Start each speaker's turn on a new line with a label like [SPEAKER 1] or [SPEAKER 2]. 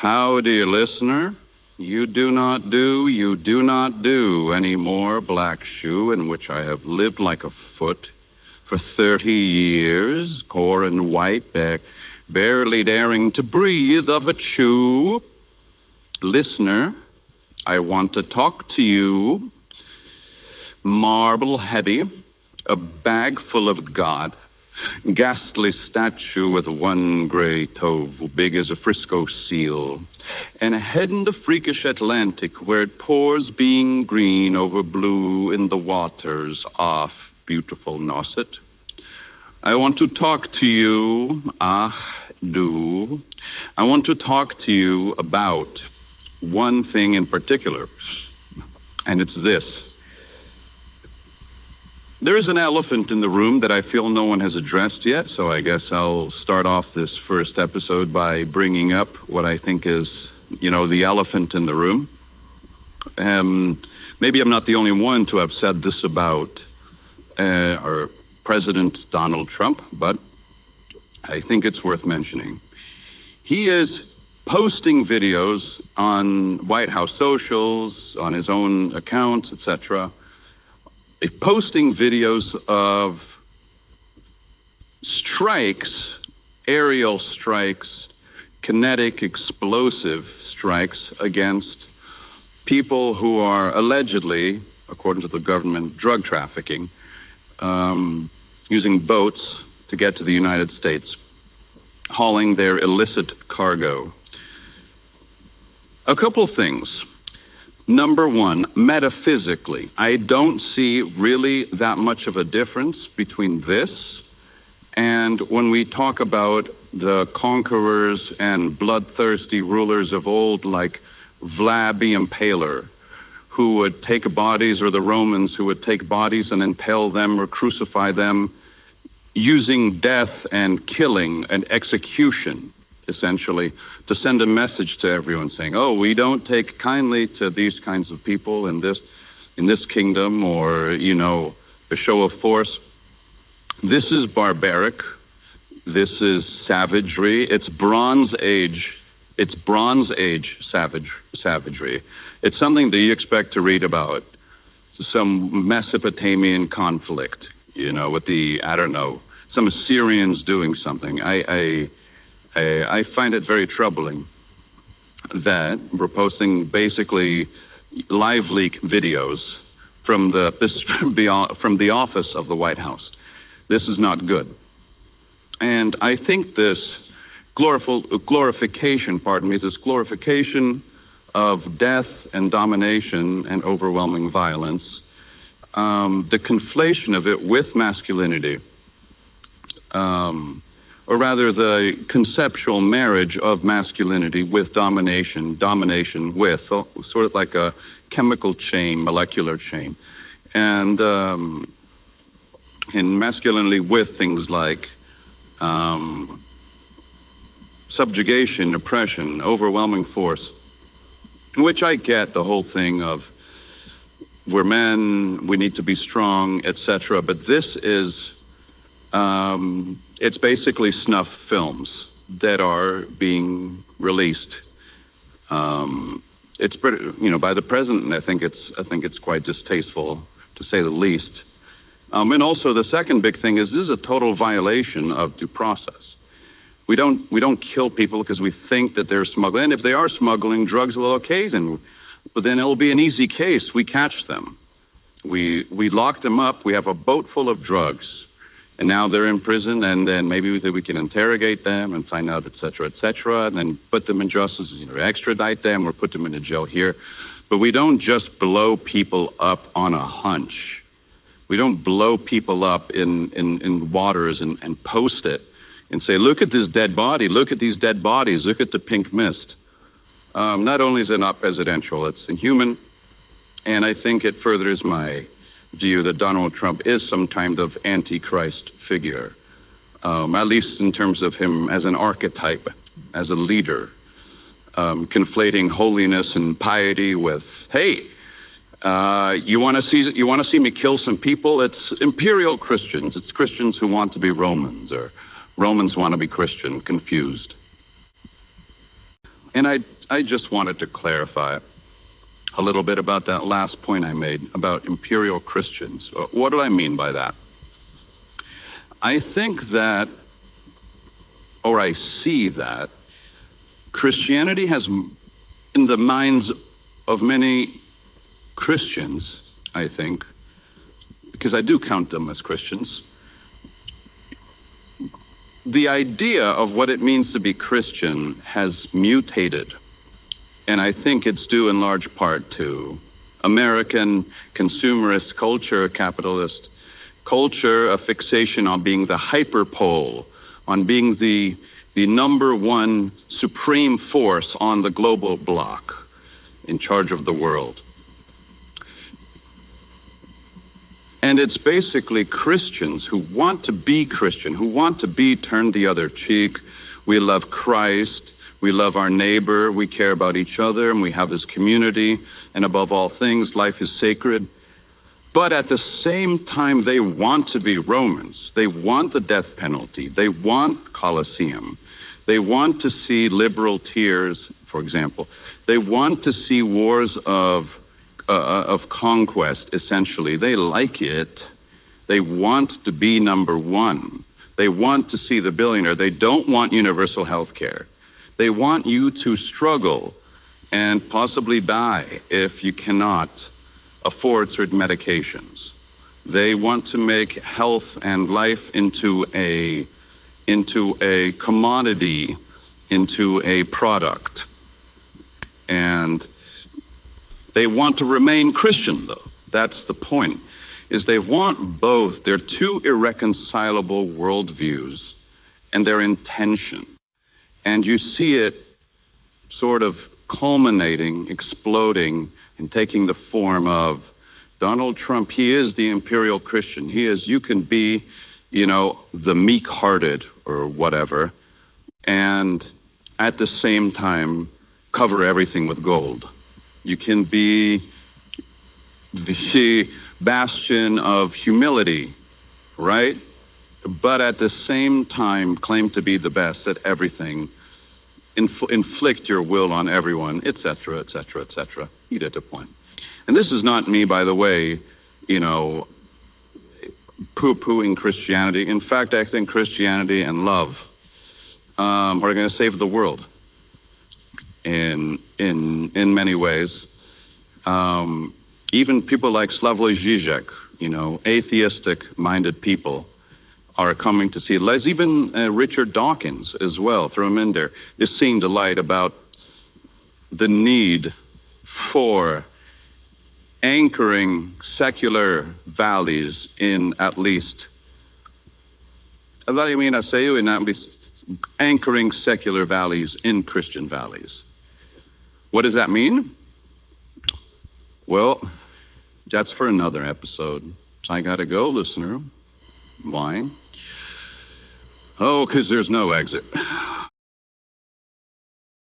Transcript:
[SPEAKER 1] How, dear listener, you do not do any more black shoe in which I have lived like a foot for 30 years, core and white, barely daring to breathe of a chew. Listener, I want to talk to you. Marble heavy, a bag full of God, ghastly statue with one gray toe, big as a Frisco seal, and a head in the freakish Atlantic where it pours being green over blue in the waters off beautiful Nauset. I want to talk to you, I want to talk to you about one thing in particular, and it's this. There is an elephant in the room that I feel no one has addressed yet, so I guess I'll start off this first episode by bringing up what I think is, the elephant in the room. Maybe I'm not the only one to have said this about our President Donald Trump, but I think it's worth mentioning. He is posting videos on White House socials, on his own accounts, etc., posting videos of strikes, aerial strikes, kinetic explosive strikes against people who are allegedly, according to the government, drug trafficking, using boats to get to the United States, hauling their illicit cargo. A couple things. Number one, metaphysically, I don't see really that much of a difference between this and when we talk about the conquerors and bloodthirsty rulers of old like Vlad the Impaler, who would take bodies, or the Romans who would take bodies and impale them or crucify them using death and killing and execution, essentially, to send a message to everyone saying, oh, we don't take kindly to these kinds of people in this kingdom, or, a show of force. This is barbaric. This is savagery. It's Bronze Age. It's Bronze Age savagery. It's something that you expect to read about. Some Mesopotamian conflict, with some Assyrians doing something. I find it very troubling that we're posting basically live leak videos from the office of the White House. This is not good. And I think this glorification of death and domination and overwhelming violence, the conflation of it with masculinity, or rather the conceptual marriage of masculinity with domination with, sort of like a chemical chain, molecular chain, and masculinity with things like subjugation, oppression, overwhelming force, in which I get the whole thing of we're men, we need to be strong, etc., but this is it's basically snuff films that are being released. It's pretty, by the president. I think it's quite distasteful, to say the least. And also, the second big thing is this is a total violation of due process. We don't kill people because we think that they're smuggling. And if they are smuggling drugs, well, okay, but then it'll be an easy case. We catch them. We lock them up. We have a boat full of drugs. And now they're in prison, and then maybe we can interrogate them and find out, et cetera, and then put them in justice, extradite them or put them in a jail here. But we don't just blow people up on a hunch. We don't blow people up in waters and post it and say, look at this dead body, look at these dead bodies, look at the pink mist. Not only is it not presidential, it's inhuman, and I think it furthers my view that Donald Trump is some kind of antichrist figure, at least in terms of him as an archetype, as a leader, conflating holiness and piety with, hey, you want to see me kill some people? It's imperial Christians. It's Christians who want to be Romans, or Romans want to be Christian, confused. And I just wanted to clarify a little bit about that last point I made about imperial Christians. What do I mean by that? I think that, or I see that, Christianity has, in the minds of many Christians, I think, because I do count them as Christians, the idea of what it means to be Christian has mutated. And I think it's due in large part to American consumerist culture, capitalist culture, a fixation on being the hyperpole, on being the number one supreme force on the global block in charge of the world. And it's basically Christians who want to be Christian, who want to be turned the other cheek. We love Christ, we love our neighbor, we care about each other, and we have this community, and above all things, life is sacred. But at the same time, they want to be Romans. They want the death penalty. They want Colosseum. They want to see liberal tears, for example. They want to see wars of conquest, essentially. They like it. They want to be number one. They want to see the billionaire. They don't want universal health care. They want you to struggle and possibly die if you cannot afford certain medications. They want to make health and life into a commodity, into a product. And they want to remain Christian, though. That's the point, is they want both. They're two irreconcilable worldviews, and they're in tension. And you see it sort of culminating, exploding, and taking the form of Donald Trump. He is the imperial Christian. He is, you can be, the meek-hearted or whatever, and at the same time cover everything with gold. You can be the bastion of humility, right? But at the same time claim to be the best at everything, inflict your will on everyone, etc., etc., etc. You get the point. And this is not me, by the way, poo-pooing Christianity. In fact, I think Christianity and love are going to save the world in many ways. Even people like Slavoj Žižek, atheistic-minded people, are coming to see it. Even Richard Dawkins as well, throw him in there, is seeing the light about the need for anchoring secular values in at least anchoring secular values in Christian values. What does that mean? Well, that's for another episode. I gotta go, listener. Why? Oh, because there's no exit.